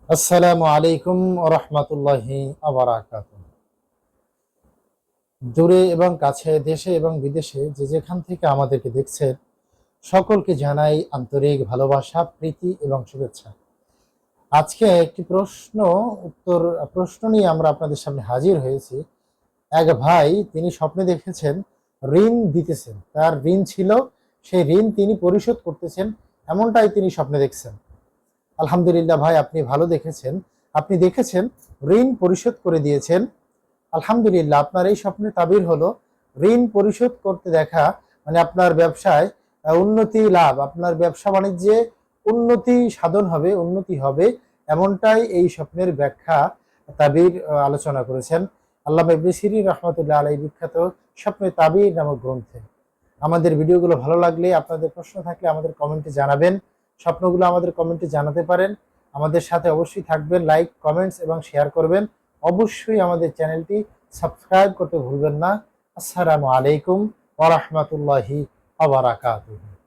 আসসালামু আলাইকুম রহমতুল্লাহি আবরাকাতুহ। দূরে এবং কাছে, দেশে এবং বিদেশে যে যেখান থেকে আমাদেরকে দেখছেন, সকলকে জানাই আন্তরিক ভালোবাসা, প্রীতি এবং শুভেচ্ছা। আজকে একটি প্রশ্ন নিয়ে আমরা আপনাদের সামনে হাজির হয়েছি। এক ভাই, তিনি স্বপ্নে দেখেছেন ঋণ দিতেছেন, তার ঋণ ছিল, সেই ঋণ তিনি পরিশোধ করতেছেন, এমনটাই তিনি স্বপ্নে দেখছেন। আলহামদুলিল্লাহ ভাই, আপনি ভালো দেখেছেন। আপনি দেখেছেন ঋণ পরিশোধ করে দিয়েছেন। আলহামদুলিল্লাহ, আপনার এই স্বপ্নের তাবির হলো ঋণ পরিশোধ করতে দেখা, মানে আপনার ব্যবসায় উন্নতি লাভ, আপনার ব্যবসা বাণিজ্যে উন্নতি সাধন হবে, উন্নতি হবে, এমনটাই এই স্বপ্নের ব্যাখ্যা তাবির আলোচনা করেছেন আল্লামা ইবনে সিরিন রহমতুল্লাহ আলাইহি বিখ্যাত স্বপ্নের তাবির নামক গ্রন্থে। আমাদের ভিডিওগুলো ভালো লাগলে, আপনাদের প্রশ্ন থাকলে আমাদের কমেন্টে জানাবেন। স্বপ্নগুলো আমাদের কমেন্টে জানাতে পারেন। আমাদের সাথে অবশ্যই থাকবেন, লাইক, কমেন্টস এবং শেয়ার করবেন। অবশ্যই আমাদের চ্যানেলটি সাবস্ক্রাইব করতে ভুলবেন না। আসসালামু আলাইকুম ওয়া রাহমাতুল্লাহি ওয়া বারাকাতুহু।